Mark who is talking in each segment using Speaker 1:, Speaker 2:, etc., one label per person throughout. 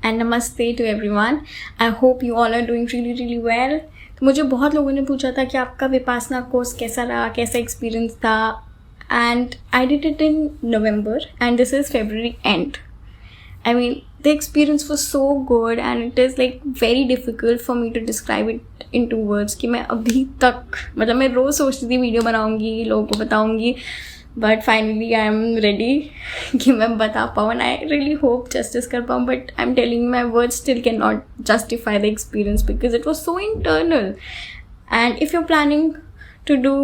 Speaker 1: And नमस्ते to everyone. I hope you all are doing really really well. तो मुझे बहुत लोगों ने पूछा था कि आपका विपासना कोर्स कैसा रहा, कैसा एक्सपीरियंस था, and I did it in November and this is February end. I mean, the experience was so good and it is like very difficult for me to describe it into words कि मैं अभी तक मतलब मैं रोज़ सोचती थी video बनाऊँगी, लोगों को बताऊँगी, but finally I am ready कि मैं बता पाऊँ and I really hope justice कर पाऊँ, but I am telling my words still can not justify the experience because it was so internal. And if you're planning to do,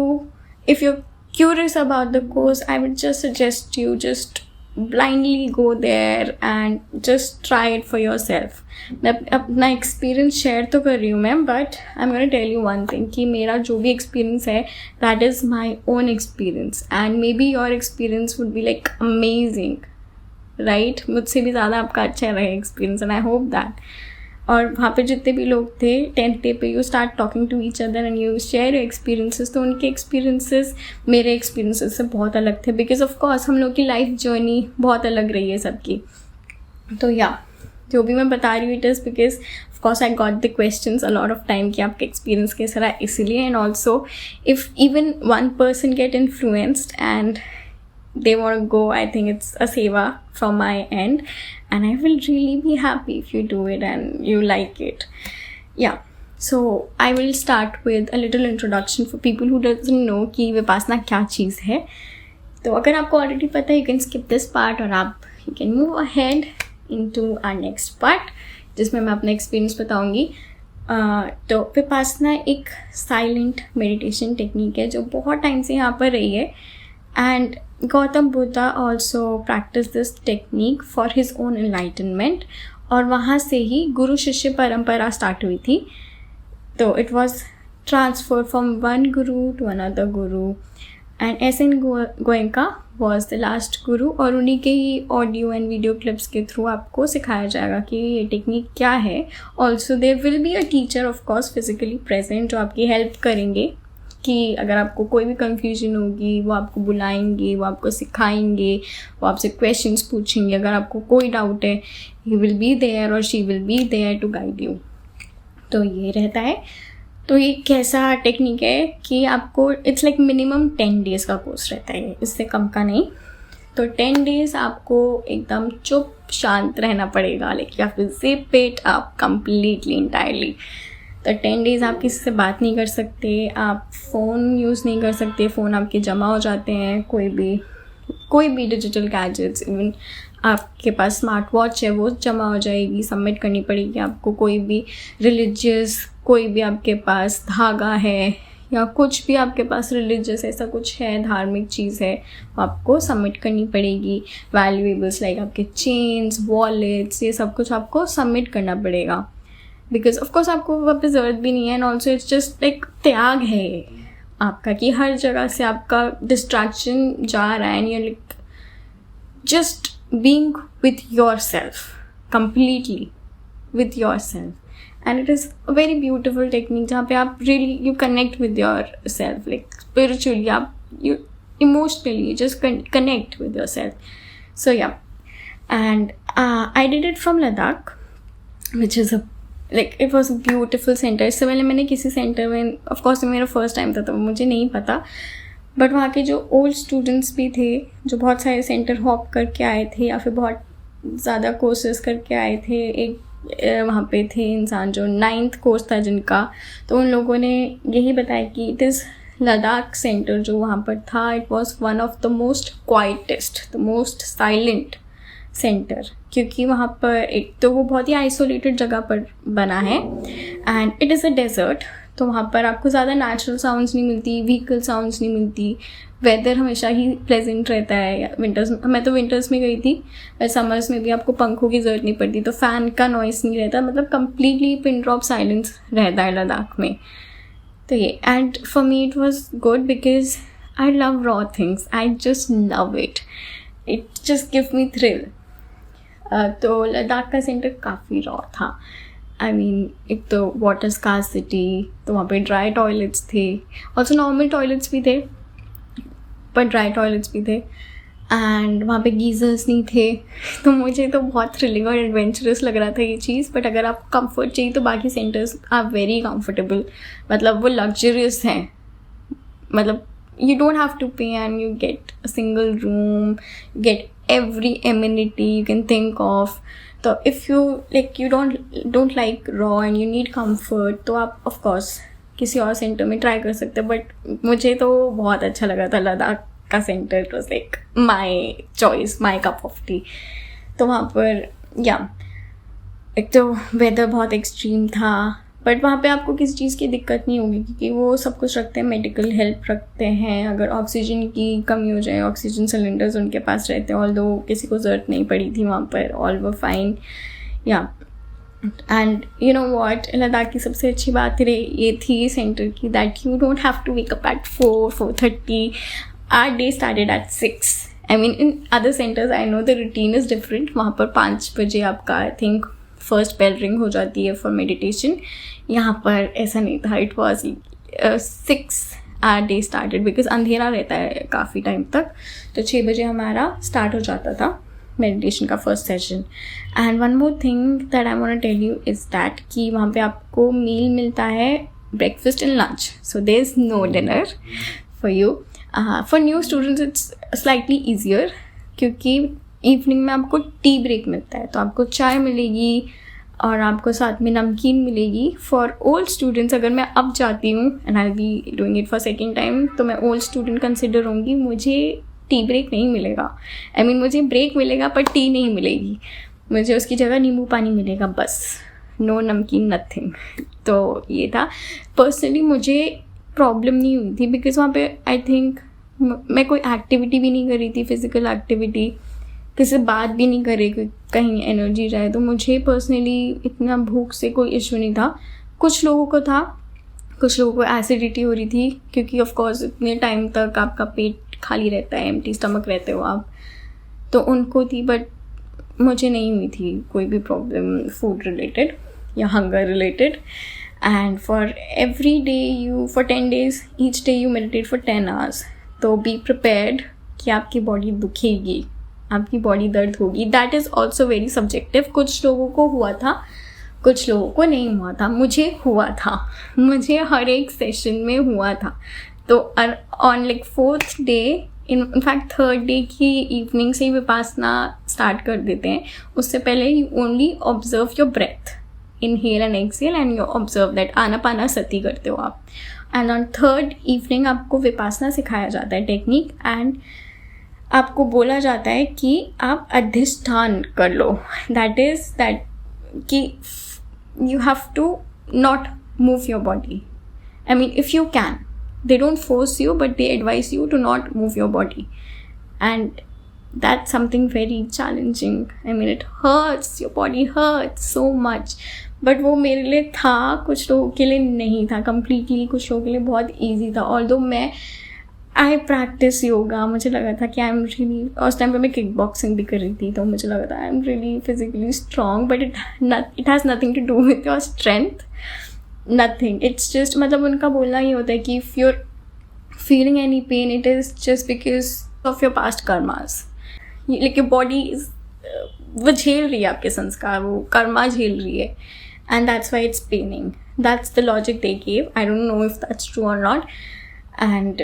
Speaker 1: if you're curious about the course, I would just suggest you just blindly go there and just try it for yourself. मैं अपना experience share तो कर रही हूँ मैं, but I am gonna tell you one thing कि मेरा जो भी एक्सपीरियंस है that is my own experience and may be your experience would be like amazing, right? मुझसे भी ज़्यादा आपका अच्छा रहा experience and I hope that. और वहाँ पे जितने भी लोग थे 10th डे पे, you start talking to each other and you share your experiences. तो उनके एक्सपीरियंसेस मेरे एक्सपीरियंसेस से बहुत अलग थे बिकॉज ऑफ कोर्स हम लोग की लाइफ जर्नी बहुत अलग रही है सबकी. तो या जो भी मैं बता रही हूँ it is because of course I got the questions a lot of time कि आपका एक्सपीरियंस कैसा रहा, इसलिए. And also if even one person get influenced and they want to go, I think it's a seva from my end and I will really be happy if you do it and you like it. Yeah, so I will start with a little introduction for people who doesn't know कि विपासना क्या चीज़ है. तो अगर आपको already पता है you can skip this part और आप you can move ahead into our next part जिसमें मैं अपना एक्सपीरियंस बताऊँगी. तो विपासना एक साइलेंट मेडिटेशन टेक्निक है जो बहुत टाइम से यहाँ पर रही है. And Gautam Buddha also practiced this technique for his own enlightenment. और वहाँ से ही गुरु शिष्य परंपरा स्टार्ट हुई थी. तो it was transferred from one guru to another guru. And S.N. Goenka was the last guru. और उन्हीं के ही ऑडियो एंड वीडियो क्लिप्स के थ्रू आपको सिखाया जाएगा कि ये टेक्निक क्या है. Also there will be a teacher of course physically present जो आपकी हेल्प करेंगे कि अगर आपको कोई भी कंफ्यूजन होगी वो आपको बुलाएंगे, वो आपको सिखाएंगे, वो आपसे क्वेश्चंस पूछेंगे. अगर आपको कोई डाउट है ही विल बी देयर और she will be there to guide you. तो ये रहता है. तो ये कैसा टेक्निक है कि आपको इट्स लाइक मिनिमम 10 डेज़ का कोर्स रहता है, इससे कम का नहीं. तो 10 डेज़ आपको एकदम चुप शांत रहना पड़ेगा, like you have to zip it up completely entirely. तो 10 डेज़ आप किसी से बात नहीं कर सकते, आप फ़ोन यूज़ नहीं कर सकते, फ़ोन आपके जमा हो जाते हैं. कोई भी डिजिटल गैजेट्स, इवन आपके पास स्मार्ट वॉच है वो जमा हो जाएगी, सबमिट करनी पड़ेगी आपको. कोई भी रिलीजियस, कोई भी आपके पास धागा है या कुछ भी आपके पास रिलीजियस ऐसा कुछ है, धार्मिक चीज़ है, वो आपको सबमिट करनी पड़ेगी. वैल्यूएबल्स लाइक आपके चेन्स, वॉलेट्स, ये सब कुछ आपको सबमिट करना पड़ेगा बिकॉज ऑफकोर्स आपको वहाँ पे ज़रूरत भी नहीं है. एंड ऑल्सो इट्स जस्ट एक त्याग है आपका कि हर जगह से आपका डिस्ट्रैक्शन जा रहा है and you like just being with yourself, completely with yourself. And it is a very beautiful technique जहाँ पे आप really you connect with yourself, like spiritually आप you emotionally just connect with yourself. So yeah, and I did it from Ladakh which is a like it was a beautiful centre. इससे पहले मैंने किसी centre में, of course मेरा first time था तो मुझे नहीं पता, बट वहाँ के जो ओल्ड स्टूडेंट्स भी थे जो बहुत सारे सेंटर हॉप करके आए थे या फिर बहुत ज़्यादा कोर्सेज करके आए थे. एक वहाँ पे थे इंसान जो 9th कोर्स था जिनका, तो उन लोगों ने यही बताया कि इट इज़ लद्दाख सेंटर जो वहाँ पर था, it was one of the most quietest, the most silent centre. क्योंकि वहाँ पर एक तो वो बहुत ही आइसोलेटेड जगह पर बना है and it is a desert. तो वहाँ पर आपको ज़्यादा नेचुरल साउंड्स नहीं मिलती, व्हीकल साउंड्स नहीं मिलती. वेदर हमेशा ही प्लेजेंट रहता है. विंटर्स, मैं तो विंटर्स में गई थी, और समर्स में भी आपको पंखों की ज़रूरत नहीं पड़ती, तो फ़ैन का नॉइस नहीं रहता, मतलब कम्प्लीटली पिन ड्रॉप साइलेंस रहता है लद्दाख में. तो ये, and for me it was good because I love raw things, I just love it, it just give me thrill. तो लद्दाख का सेंटर काफ़ी रॉ था. आई मीन एक तो वाटर स्कार्सिटी, तो वहाँ पे ड्राई टॉयलेट्स थे, ऑल्सो नॉर्मल टॉयलेट्स भी थे, पर ड्राई टॉयलेट्स भी थे. एंड वहाँ पे गीज़र्स नहीं थे तो मुझे तो बहुत थ्रिलिंग और एडवेंचरस लग रहा था ये चीज़. बट अगर आपको कंफर्ट चाहिए तो बाकी सेंटर्स आर वेरी कंफर्टेबल, मतलब वो लग्जरियस हैं. मतलब you don't have to pay and you get a single room, you get every amenity you can think of. So if you like you don't like raw and you need comfort तो आप of course किसी और centre में try कर सकते हैं. But मुझे तो बहुत अच्छा लगा था लद्दाख का centre. It was like my choice, my cup of T. तो वहाँ पर एक तो वेदर बहुत एक्सट्रीम था, बट वहाँ पे आपको किसी चीज़ की दिक्कत नहीं होगी क्योंकि वो सब कुछ रखते हैं. मेडिकल हेल्प रखते हैं, अगर ऑक्सीजन की कमी हो जाए ऑक्सीजन सिलेंडर्स उनके पास रहते हैं. ऑल्दो किसी को ज़रूरत नहीं पड़ी थी वहाँ पर, all were fine. Yeah and you know what, Ladakh की सबसे अच्छी बात ये थी सेंटर की, that you don't have to wake up at 4:30. Our day started at 6. I mean in other centres I know the routine is different. वहाँ पर 5 बजे आपका I think first bell ring हो जाती है फॉर मेडिटेशन. यहाँ पर ऐसा नहीं था. It was 6 our day started because अंधेरा रहता है काफ़ी टाइम तक. तो 6 बजे हमारा स्टार्ट हो जाता था मेडिटेशन का first session. And one more thing that I want to tell you is that कि वहाँ पे आपको मील मिलता है breakfast and lunch. So there is no dinner for you. For new students it's slightly easier क्योंकि evening में आपको tea break मिलता है, तो आपको चाय मिलेगी और आपको साथ में नमकीन मिलेगी. फॉर ओल्ड स्टूडेंट्स अगर मैं अब जाती हूँ and I be doing it for second time, तो मैं ओल्ड स्टूडेंट कंसिडर होंगी. मुझे टी ब्रेक नहीं मिलेगा. आई मीन मुझे ब्रेक मिलेगा पर टी नहीं मिलेगी. मुझे उसकी जगह नींबू पानी मिलेगा बस. नो नमकीन, नथिंग. तो ये था. पर्सनली मुझे प्रॉब्लम नहीं हुई थी बिकॉज वहाँ पे आई थिंक मैं कोई एक्टिविटी भी नहीं कर रही थी, फिज़िकल एक्टिविटी, किसी से बात भी नहीं करे कोई कहीं एनर्जी जाए. तो मुझे पर्सनली इतना भूख से कोई इशू नहीं था. कुछ लोगों को था, कुछ लोगों को एसिडिटी हो रही थी क्योंकि ऑफ कोर्स इतने टाइम तक आपका पेट खाली रहता है, एम्प्टी स्टमक रहते हो आप, तो उनको थी. बट मुझे नहीं हुई थी कोई भी प्रॉब्लम फूड रिलेटेड या hunger related. And for every day you for 10 days each day you meditate for 10 hours. तो बी प्रिपेयर्ड कि आपकी बॉडी दुखेगी, आपकी बॉडी दर्द होगी. That is also very subjective. कुछ लोगों को हुआ था, कुछ लोगों को नहीं हुआ था. मुझे हुआ था, मुझे हर एक सेशन में हुआ था. तो on like 4th day, in fact 3rd day की इवनिंग से ही विपासना स्टार्ट कर देते हैं. उससे पहले you only observe your breath, inhale and exhale, and you observe that Anapanasati करते हो आप. एंड ऑन 3rd इवनिंग आपको विपासना सिखाया जाता है टेक्निक. एंड आपको बोला जाता है कि आप अधिष्ठान कर लो. दैट इज़ दैट कि you have to not move your body. I mean if you can, they don't force you but they advise you to not move your body. And that's something very challenging. I mean it hurts, your body hurts so much. But वो मेरे लिए था, कुछ लोगों के लिए नहीं था completely. कुछ लोगों के लिए बहुत easy था. Although मैं I practice yoga, मुझे लगा था कि I'm really, उस टाइम पे मैं किक बॉक्सिंग भी कर रही थी, तो मुझे लगा था I'm really physically strong, but it has nothing to do with your strength. Nothing. It's just मतलब उनका बोलना ये होता है कि if you're feeling any pain, it is just because of your past karmas. like your body is वो झेल रही है आपके संस्कार, वो कर्मा झेल रही है, and that's why it's paining. That's the logic they gave. I don't know if that's true or not. And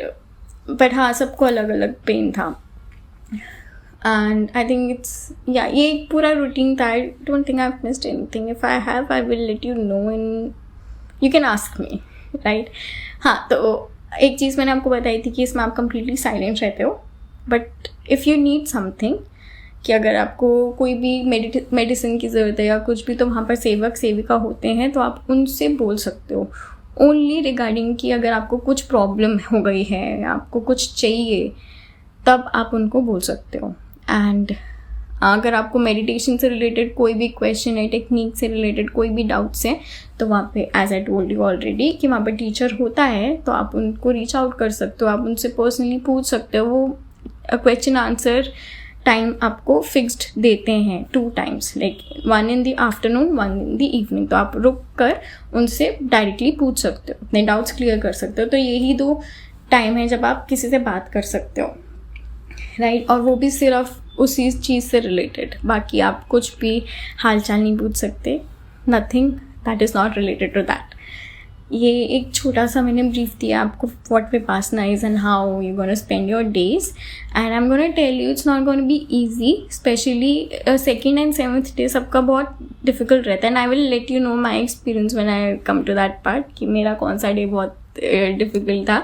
Speaker 1: but हाँ, सबको अलग अलग पेन था. And I think it's yeah, ये एक पूरा रूटीन था. I don't think I've missed anything. If I have, I will let you know and you can ask me, right? हाँ, तो एक चीज़ मैंने आपको बताई थी कि इसमें आप completely silent रहते हो. But if you need something, कि अगर आपको कोई भी मेडिसिन की ज़रूरत है या कुछ भी, तो वहाँ पर सेवक सेविका होते हैं, तो आप उनसे बोल सकते हो. ओनली रिगार्डिंग कि अगर आपको कुछ प्रॉब्लम हो गई है या आपको कुछ चाहिए, तब आप उनको बोल सकते हो. एंड अगर आपको मेडिटेशन से रिलेटेड कोई भी क्वेश्चन है, टेक्निक से रिलेटेड कोई भी डाउट्स हैं, तो वहाँ पे as I told you already कि वहाँ पे टीचर होता है, तो आप उनको रीच आउट कर सकते हो. आप उनसे पर्सनली पूछ सकते हो. वो क्वेश्चन आंसर टाइम आपको फिक्स्ड देते हैं 2 times, like 1 in the afternoon, 1 in the evening. तो आप रुक कर उनसे डायरेक्टली पूछ सकते हो, अपने डाउट्स क्लियर कर सकते हो. तो यही 2 टाइम है जब आप किसी से बात कर सकते हो. राइट, और वो भी सिर्फ उसी चीज़ से रिलेटेड, बाकी आप कुछ भी हाल चाल नहीं पूछ सकते, nothing that is not related to that. ये एक छोटा सा मैंने ब्रीफ दिया आपको what Vipassana is and how you gonna spend your days, and I am gonna tell you it's not gonna be easy, specially second and seventh day सबका बहुत difficult रहता है, and I will let you know my experience when I come to that part कि मेरा कौन सा day बहुत difficult था।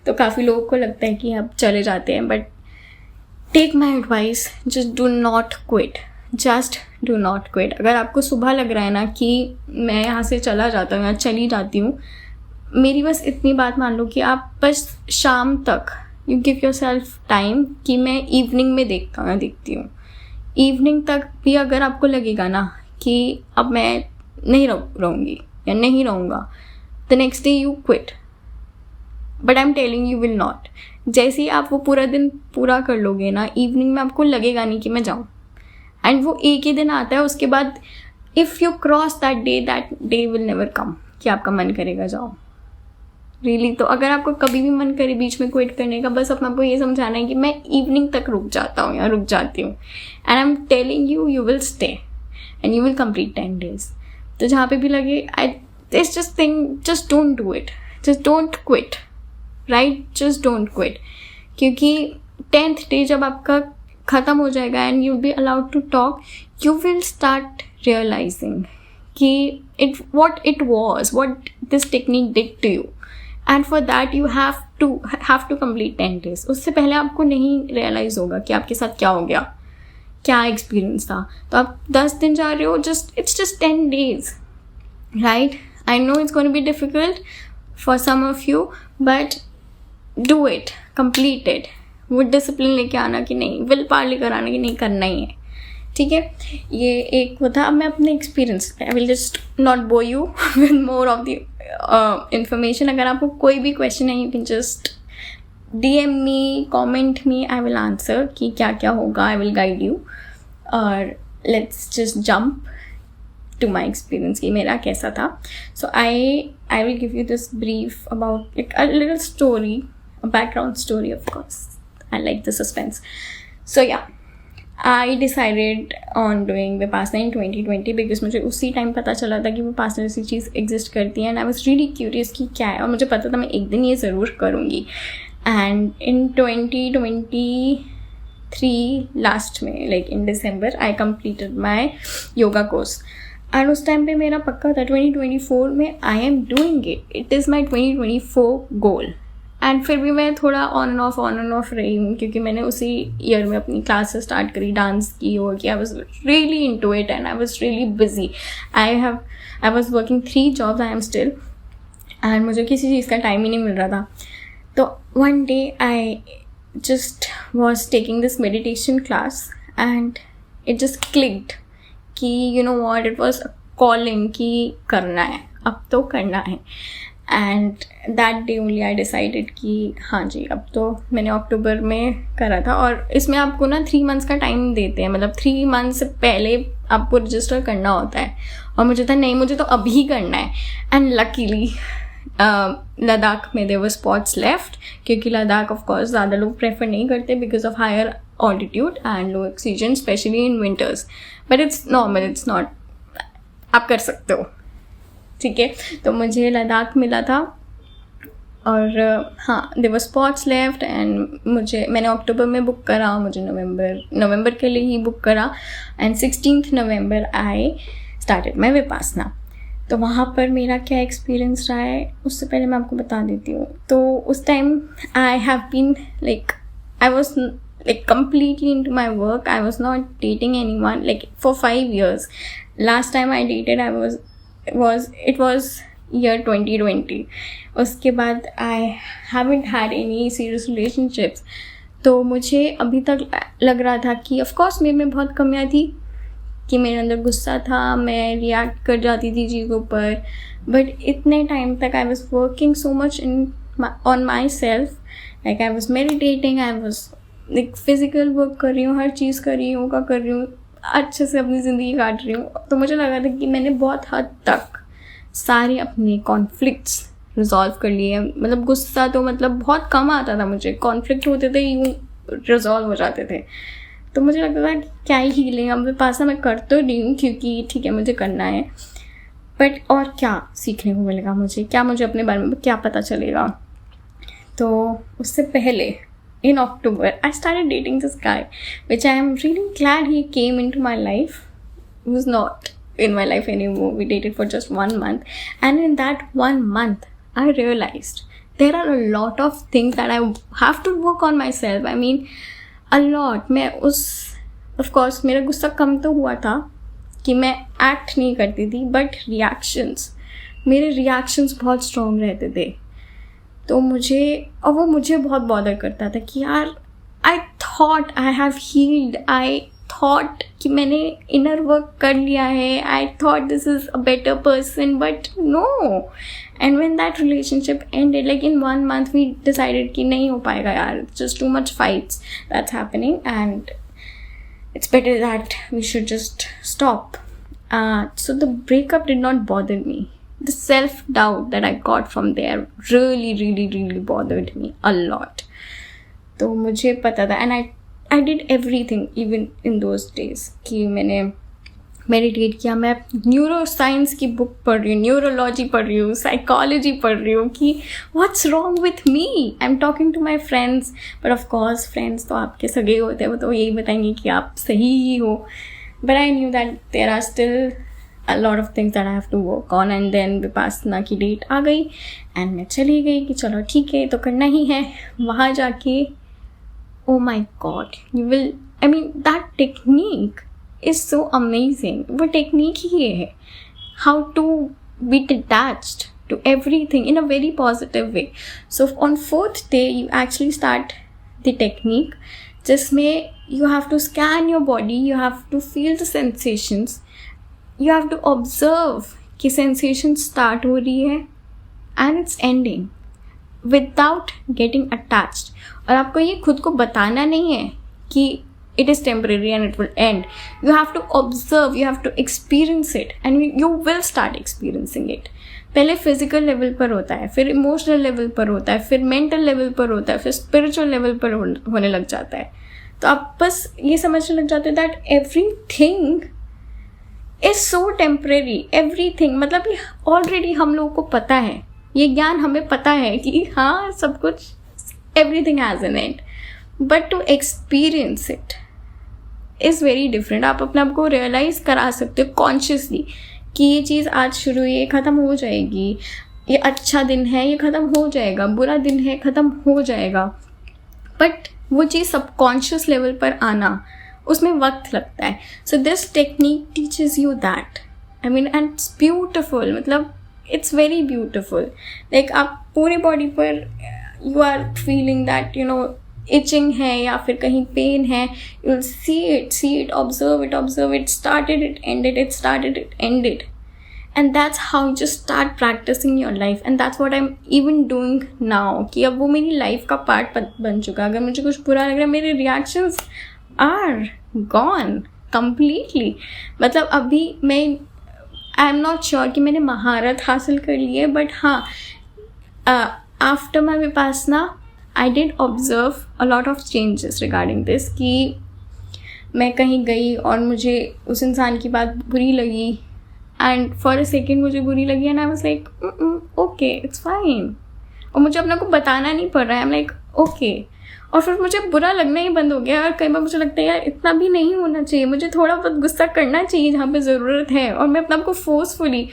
Speaker 1: तो काफ़ी लोगों को लगता है कि आप चले जाते हैं, but take my advice, just do not quit, just do not quit. अगर आपको सुबह लग रहा है ना कि मैं यहाँ से चला जाता हूँ या चली जाती हूँ, मेरी बस इतनी बात मान लो कि आप बस शाम तक you give your self time कि मैं इवनिंग में देखता हूँ या देखती हूँ। इवनिंग तक भी अगर आपको लगेगा ना कि अब मैं नहीं रहूँगी या नहीं रहूँगा, the next day you quit, but I am telling you will not. जैसे ही आप वो पूरा दिन पूरा कर लोगे ना, इवनिंग में आपको लगेगा नहीं कि मैं जाऊँ, एंड वो एक ही दिन आता है, उसके बाद if you cross that day will never come कि आपका मन करेगा जाओ रियली। तो अगर आपको कभी भी मन करे बीच में क्विट करने का, बस अपने आपको ये समझाना है कि मैं इवनिंग तक रुक जाता हूँ या रुक जाती हूँ, and I am telling you you will stay and you will complete 10 days। तो जहाँ पे भी लगे this just thing, just don't do it, just don't quit, right, just don't quit. क्योंकि 10th day जब आपका ख़त्म हो जाएगा and you be allowed to talk, you will start realising कि what it was, what this technique did to you, and for that you have to complete 10 days। उससे पहले आपको नहीं रियलाइज होगा कि आपके साथ क्या हो गया, क्या एक्सपीरियंस था। तो आप 10 दिन जा रहे हो, it's just 10 days, right? I know it's going to be difficult for some of you, but do it, complete it। वो डिसिप्लिन लेके आना कि नहीं, विल पावर लेकर आना कि नहीं, करना ही है, ठीक है। ये एक वो था। अब मैं अपने experience, I will just not bore you with more of the information. अगर आपको कोई भी क्वेश्चन है, you can just DM me, comment me, I will answer कि क्या क्या होगा, आई विल गाइड यू। और let's just jump to my experience कि मेरा कैसा था। So I will give you this brief about like a little story, a background story, of course. I like the suspense. So yeah, I decided on doing Vipassana in 2020 because मुझे उसी time पता चला था कि Vipassana जैसी चीज़ exist करती है, and I was really curious कि क्या है, और मुझे पता था मैं एक दिन ये ज़रूर करूँगी। And in 2023 लास्ट में, like in December, I completed my yoga course. And उस टाइम पे मेरा पक्का था 2024 में I am doing it. It is my 2024 goal. And फिर भी मैं थोड़ा ऑन एंड ऑफ रही हूँ, क्योंकि मैंने उसी ईयर में अपनी क्लासेस स्टार्ट करी, डांस की, हो गया। I was really into it and I was really busy. I was working 3 jobs, I am still, and मुझे किसी चीज़ का टाइम ही नहीं मिल रहा था। तो one day I just was taking this meditation class and it just clicked कि you know what, it was calling कि करना है, अब तो करना है। And that day only I decided कि हाँ जी, अब तो मैंने अक्टूबर में करा था। और इसमें आपको ना 3 months का टाइम देते हैं, मतलब 3 months से पहले आपको रजिस्टर करना होता है। और मुझे था नहीं, मुझे तो अभी करना है। एंड लकीली लद्दाख में देयर वर स्पॉट्स लेफ्ट, क्योंकि लद्दाख ऑफ कोर्स ज़्यादा लोग प्रेफर नहीं करते because of higher altitude and low oxygen, specially in winters. But it's normal, it's not, आप कर सकते हो, ठीक है। तो मुझे लद्दाख मिला था, और हाँ, there were spots left, and मैंने अक्टूबर में बुक करा, मुझे नवंबर के लिए ही बुक करा, and 16th November I started my Vipassana. तो वहाँ पर मेरा क्या एक्सपीरियंस रहा है, उससे पहले मैं आपको बता देती हूँ। तो उस time I have been I was completely into my work. I was not dating anyone for 5 years. Last time I dated, it was year 2020. उसके बाद I haven't had any serious relationships. तो मुझे अभी तक लग रहा था कि of course मेरे में बहुत कमियाँ थी, कि मेरे अंदर गुस्सा था, मैं रिएक्ट कर जाती थी चीज़ों पर। बट इतने टाइम तक I was working so much on myself. I was meditating, I was physical work कर रही हूँ, हर चीज़ कर रही हूँ, कर रही हूँ, अच्छे से अपनी ज़िंदगी काट रही हूँ। तो मुझे लगा था कि मैंने बहुत हद तक सारे अपने कॉन्फ्लिक्ट्स रिजॉल्व कर लिए। मतलब गुस्सा तो बहुत कम आता था मुझे, कॉन्फ्लिक्ट होते थे यूँ रिजॉल्व हो जाते थे। तो मुझे लगता था कि क्या ही हीलिंग, अब विपासना मैं कर तो रही हूँ क्योंकि ठीक है मुझे करना है, बट और क्या सीखने को मिलेगा मुझे, क्या मुझे अपने बारे में क्या पता चलेगा। तो उससे पहले in October I started dating this guy, which I am really glad he came into my life. He was not in my life anymore. We dated for just 1 month, and in that 1 month I realized there are a lot of things that I have to work on myself. I mean a lot. मैं उस of course मेरा गुस्सा कम तो हुआ था कि मैं act नहीं करती थी, बट मेरे रिएक्शंस बहुत स्ट्रॉन्ग रहते थे। तो वो मुझे बहुत बॉदर करता था कि यार I thought I have healed, I thought कि मैंने इनर वर्क कर लिया है, I thought this is a better person, but no. And when that relationship ended, like in 1 month we decided कि नहीं हो पाएगा यार, just too much fights that's happening and it's better that we should just stop. So the breakup did not bother me. The self-doubt that I got from there really bothered me a lot. तो मुझे पता था, and I did everything even in those days कि मैंने meditate किया, मैं neuro science की book पढ़ रही हूँ, न्यूरोलॉजी पढ़ रही हूँ, साइकोलॉजी पढ़ रही हूँ कि what's wrong with me. I am talking to my friends, but of course friends तो आपके सगे होते हैं, वो तो यही बताएंगे कि आप सही ही हो, but I knew that there are still a lot of things that I have to work on. And then Vipassana की डेट आ गई एंड मैं चली गई कि चलो ठीक है तो करना ही है। वहाँ जाके oh my god, you will, I mean that technique is so amazing. वो टेक्निक ही है how to be detached to everything in a very positive way. So on 4th day you actually start the technique जिसमें you have to scan your body, you have to feel the sensations, you have to observe कि sensation start हो रही है and it's ending without getting attached. और आपको ये खुद को बताना नहीं है कि it is temporary and it will end. You have to observe, you have to experience it, and you will start experiencing it. पहले फिजिकल लेवल पर होता है, फिर इमोशनल लेवल पर होता है, फिर मेंटल लेवल पर होता है, फिर स्पिरिचुअल लेवल पर होने लग जाता है। तो आप बस ये समझने लग जाते हैं that everything is so temporary. Everything मतलब ये ऑलरेडी हम लोगों को पता है, ये ज्ञान हमें पता है कि हाँ सब कुछ, everything has an end, but to experience it is very different. आप अपने आप को रियलाइज़ करा सकते हो कॉन्शियसली कि ये चीज़ आज शुरू हुई है, ख़त्म हो जाएगी, ये अच्छा दिन है, ये ख़त्म हो जाएगा, बुरा दिन है, ख़त्म हो जाएगा। बट वो चीज़ सबकॉन्शियस लेवल पर आना, उसमें वक्त लगता है। So this technique teaches you that, I mean, and it's beautiful, मतलब इट्स वेरी ब्यूटिफुल। लाइक आप पूरे बॉडी पर you are feeling that you know itching है या फिर कहीं पेन है, you will see it, observe it, started it ended, and that's how you just start practicing your life, and that's what I'm even doing now कि अब वो मेरी life का पार्ट बन चुका। अगर मुझे कुछ बुरा लग रहा है, मेरे रिएक्शंस आर गॉन completely। मतलब अभी मैं आई एम नॉट श्योर कि मैंने महारत हासिल कर ली है, बट हाँ after my Vipassana I did observe a lot of changes regarding this कि मैं कहीं गई और मुझे उस इंसान की बात बुरी लगी, एंड फॉर अ सेकेंड मुझे बुरी लगी, and I was like okay it's fine, और मुझे अपने को बताना नहीं पड़ रहा है, आई एम लाइक ओके। और फिर मुझे बुरा लगना ही बंद हो गया, और कई बार मुझे लगता है यार इतना भी नहीं होना चाहिए, मुझे थोड़ा बहुत गुस्सा करना चाहिए जहाँ पे ज़रूरत है, और मैं अपने आप को फोर्सफुली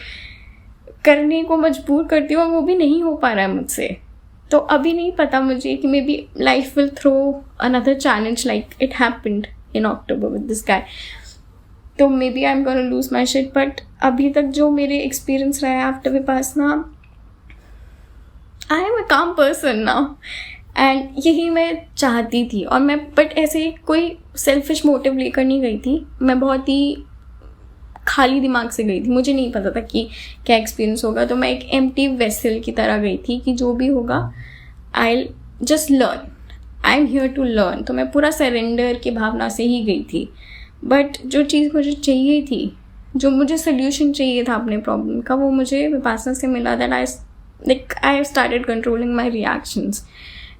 Speaker 1: करने को मजबूर करती हूँ और वो भी नहीं हो पा रहा है मुझसे। तो अभी नहीं पता मुझे कि maybe life will throw another challenge like it happened in October with this guy, तो maybe I am gonna lose my shit. But अभी तक जो मेरे एक्सपीरियंस रहा है after Vipassana, I am a calm person now, and यही मैं चाहती थी। और मैं बट ऐसे कोई सेल्फिश मोटिव लेकर नहीं गई थी, मैं बहुत ही खाली दिमाग से गई थी, मुझे नहीं पता था कि क्या एक्सपीरियंस होगा। तो मैं एक एम्प्टी वेसल की तरह गई थी कि जो भी होगा I just learn, I am here to learn. तो मैं पूरा सरेंडर की भावना से ही गई थी। बट जो चीज़ मुझे चाहिए थी, जो मुझे सोल्यूशन चाहिए था अपने प्रॉब्लम का, वो मुझे विपासना से मिला। That I have started controlling my reactions,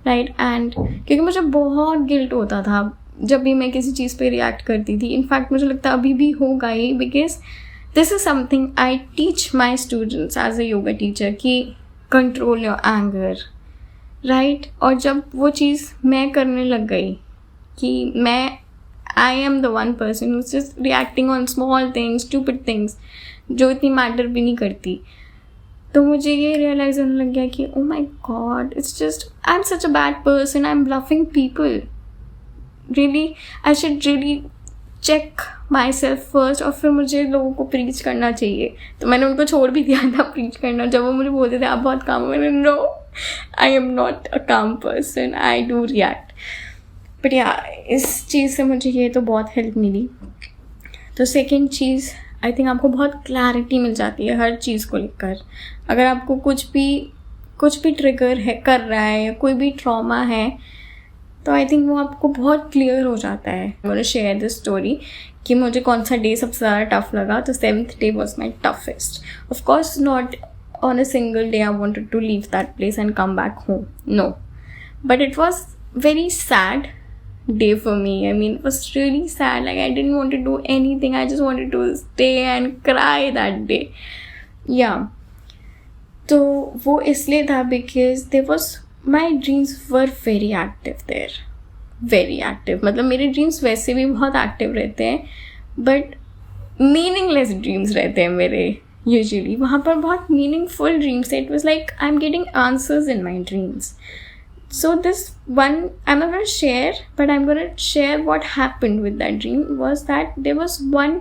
Speaker 1: right. And क्योंकि मुझे बहुत गिल्ट होता था जब भी मैं किसी चीज़ पे रिएक्ट करती थी. इनफैक्ट मुझे लगता है अभी भी होगा ही, because this is something I teach my students as a yoga teacher कि कंट्रोल योर एंगर, राइट. और जब वो चीज़ मैं करने लग गई कि मैं I am the one person who is just reacting on small things, stupid things जो इतनी मैटर भी नहीं करती, तो मुझे ये रियलाइज होने लग गया कि oh my god, it's just I am such a bad person, I am bluffing people. Really I should really check myself first, और फिर मुझे लोगों को प्रीच करना चाहिए. तो मैंने उनको छोड़ भी दिया था प्रीच करना. जब वो मुझे बोलते थे आप बहुत काम हो, मैंने no, I am not a calm person, I do react. But yeah इस चीज़ से मुझे ये तो बहुत हेल्प मिली. तो सेकेंड चीज़, आई थिंक आपको बहुत क्लैरिटी मिल जाती है हर चीज़ को लेकर. अगर आपको कुछ भी ट्रिगर है कर रहा है या कोई भी ट्रॉमा है, तो आई थिंक वो आपको बहुत क्लियर हो जाता है. मैंने शेयर दिस स्टोरी कि मुझे कौन सा डे सबसे ज़्यादा टफ लगा. तो 7th day was my toughest. Of course not on a single day I wanted to leave that place and come back home, no, but it was very sad day for me. I mean, it was really sad. Like, I didn't want to do anything. I just wanted to stay and cry that day. Yeah. तो वो इसलिए था because there was, my dreams were very active there. Very active. मतलब मेरे dreams वैसे भी बहुत active रहते हैं, but meaningless dreams रहते हैं मेरे usually. वहाँ पर बहुत meaningful dreams थे. It was like I'm getting answers in my dreams. So this one, I'm not going to share, but I'm going to share what happened with that dream. Was that there was one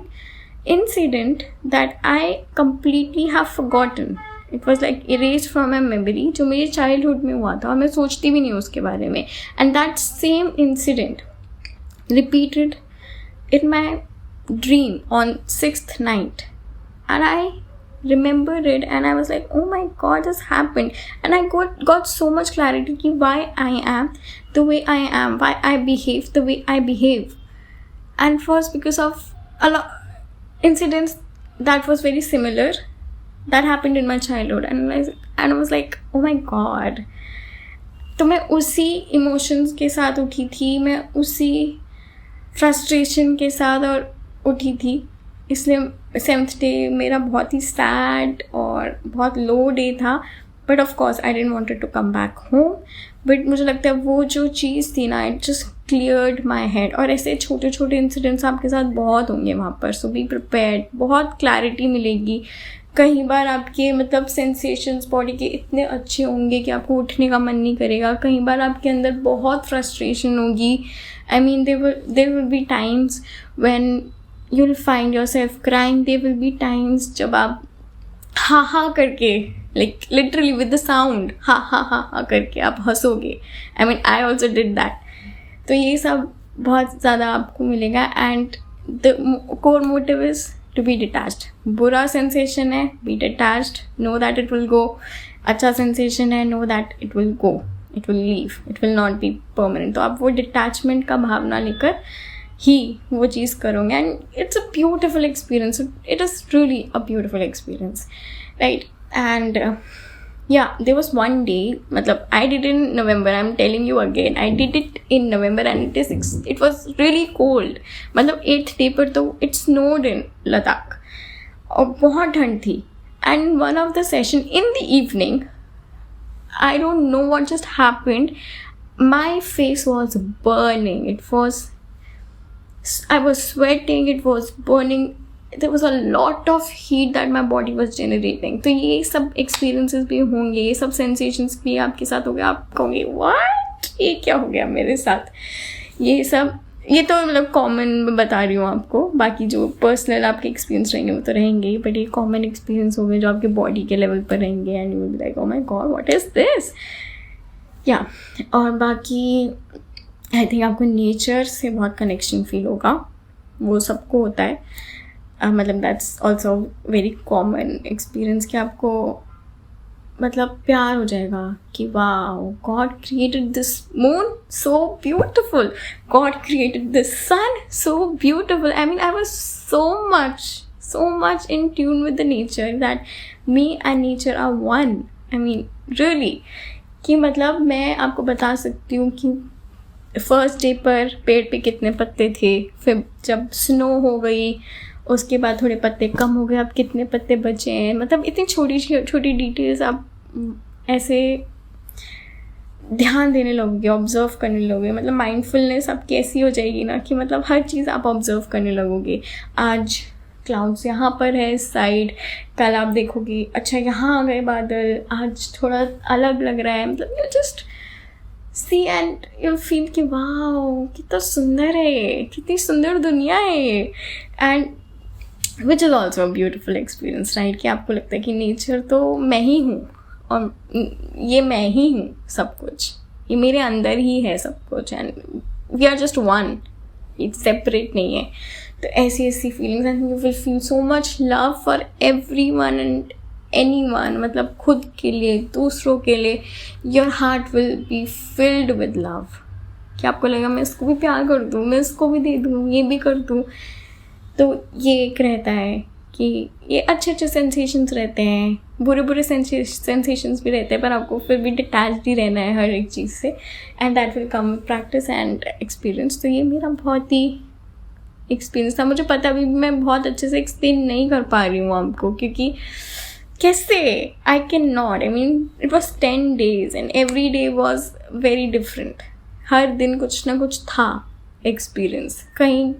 Speaker 1: incident that I completely have forgotten. It was like erased from my memory, जो मेरे childhood में हुआ था और मैं सोचती भी नहीं उसके बारे में. And that same incident repeated in my dream on 6th night. And I remembered it and I was like, oh my god, this happened. And I got so much clarity ki why I am the way I am, why I behave the way I behave. And first because of a lot incidents that was very similar that happened in my childhood, and I was like, oh my god. तो मैं उसी emotions के साथ उठी थी, मैं उसी frustration के साथ और उठी थी. इसलिए 7th डे मेरा बहुत ही सैड और बहुत लो डे था. But of course I didn't wanted to come back home. But मुझे लगता है वो जो चीज़ थी ना, it just cleared my head. और ऐसे छोटे छोटे इंसिडेंट्स आपके साथ बहुत होंगे वहाँ पर. सो बी प्रिपेयर्ड. बहुत क्लैरिटी मिलेगी. कई बार आपके मतलब सेंसेशंस बॉडी के इतने अच्छे होंगे कि आपको उठने का मन नहीं करेगा. कई बार आपके अंदर बहुत फ्रस्ट्रेशन होगी. I mean there will be times when you'll find yourself crying. There will be times जब आप हा हा करके, like literally with the sound, हा हा हा हा करके आप हंसोगे. I mean, I also did that. तो ये सब बहुत ज़्यादा आपको मिलेगा. And the core motive is to be detached. बुरा sensation है, be detached, know that it will go. अच्छा sensation है, know that it will go, it will leave, it will not be permanent. तो आप वो detachment का भावना लेकर ही वो चीज़ करोगे. And it's a beautiful experience. It is really a beautiful experience, right. And या देयर वाज वन डे, मतलब I did in November. I am telling you again, I did it in November and it was really cold. मतलब 8th day पर तो it स्नोड इन लद्दाख और बहुत ठंड थी. And one of the session in the evening, I don't know what just happened, my face was burning. It was, I was sweating, it was burning, there was a lot of heat that my body was generating. तो ये सब experiences भी होंगे, ये सब sensations भी आपके साथ होंगे. आप कहोगे what, ये क्या हो गया मेरे साथ. ये सब, ये तो मतलब कॉमन बता रही हूँ आपको. बाकी जो पर्सनल आपके एक्सपीरियंस रहेंगे वो तो रहेंगे ही, बट ये कॉमन एक्सपीरियंस होंगे जो आपके बॉडी के लेवल पर रहेंगे. And you will be like, oh my God, what is this. या और बाकी आई थिंक आपको नेचर से बहुत कनेक्शन फील होगा. वो सबको होता है. मतलब that's also very common experience कि आपको मतलब प्यार हो जाएगा कि wow, God created this moon so beautiful, God created this sun so beautiful. I mean, I was so much in tune with the nature that me and nature are one. I mean, really, कि मतलब मैं आपको बता सकती हूँ कि first day पर पेड़ पे कितने पत्ते थे, फिर जब स्नो हो गई उसके बाद थोड़े पत्ते कम हो गए, अब कितने पत्ते बचे हैं। मतलब इतनी छोटी छोटी डिटेल्स आप ऐसे ध्यान देने लगोगे, ऑब्जर्व करने लगोगे। मतलब माइंडफुलनेस आपकी ऐसी हो जाएगी ना कि मतलब हर चीज़ आप ऑब्जर्व करने लगोगे। आज क्लाउड्स यहाँ पर है इस साइड, कल आप देखोगे अच्छा यहाँ आ गए बादल, आज थोड़ा अलग लग रहा है। मतलब you just see and you feel कि वाह कितना सुंदर है ये, कितनी सुंदर दुनिया है ये। And which is also a beautiful experience, right? कि आपको लगता है कि नेचर तो मैं ही हूँ और ये मैं ही हूँ, सब कुछ ये मेरे अंदर ही है सब कुछ, and we are just one, ये सेपरेट नहीं है। तो ऐसी ऐसी feelings, and you will feel so much love for everyone and anyone. मतलब खुद के लिए, दूसरों के लिए, your heart will be filled with love. कि आपको लगेगा मैं इसको भी प्यार कर दूँ, मैं इसको भी दे दूँ, ये भी कर दूँ। तो ये एक रहता है कि ये अच्छे अच्छे सेंसेशंस रहते हैं, बुरे बुरे सेंसेशंस भी रहते हैं, पर आपको फिर भी डिटैच्ड ही रहना है हर एक चीज़ से, and that will come with practice and experience. तो ये मेरा बहुत ही एक्सपीरियंस था। मुझे पता भी मैं बहुत अच्छे से एक्सप्लेन नहीं कर पा रही हूँ आपको, क्योंकि कैसे I can not, I mean it was 10 days and every day was very different. हर दिन कुछ ना कुछ था एक्सपीरियंस। कहीं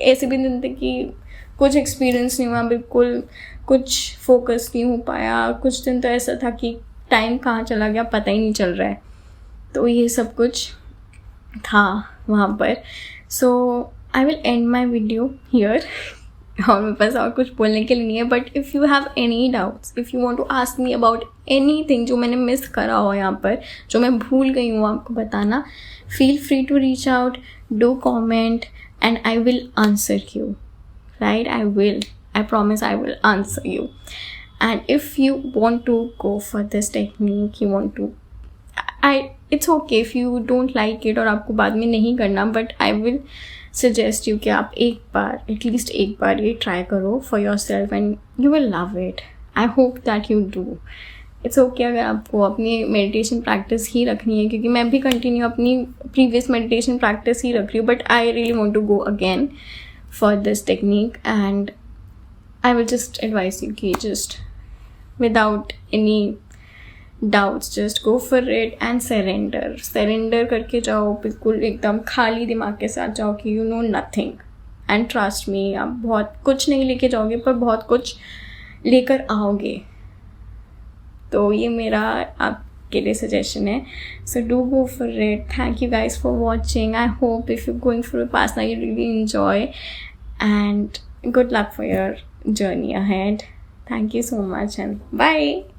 Speaker 1: ऐसे भी दिन थे कि कुछ एक्सपीरियंस नहीं हुआ, बिल्कुल कुछ फोकस नहीं हो पाया। कुछ दिन तो ऐसा था कि टाइम कहाँ चला गया पता ही नहीं चल रहा है। तो ये सब कुछ था वहाँ पर। So I will end my video here. और मेरे पास और कुछ बोलने के लिए नहीं है, but if you have any doubts, if you want to ask me about anything जो मैंने मिस करा हो यहाँ पर, जो मैं भूल गई हूँ आपको बताना, feel free to reach out, do comment and I will answer you, right? I promise I will answer you. And if you want to go for this technique, you want to, it's okay if you don't like it और आपको बाद में नहीं करना, but I will suggest you कि आप एक बार, at least एक बार ये try करो for yourself and you will love it. I hope that you do. It's okay अगर आपको अपनी मेडिटेशन प्रैक्टिस ही रखनी है, क्योंकि मैं भी कंटिन्यू अपनी प्रीवियस मेडिटेशन प्रैक्टिस ही रख रही हूँ, but I really want to go again for this technique, and I will just advise you कि just without any doubts just go for it and surrender करके जाओ, बिल्कुल एकदम खाली दिमाग के साथ जाओ कि you know nothing, and trust me आप बहुत कुछ नहीं लेके जाओगे पर बहुत कुछ लेकर आओगे। तो ये मेरा आपके लिए सजेशन है। So do go for it. Thank you guys for watching. I hope if you're going through Vipassana you really enjoy, and good luck for your journey ahead. Thank you so much and bye.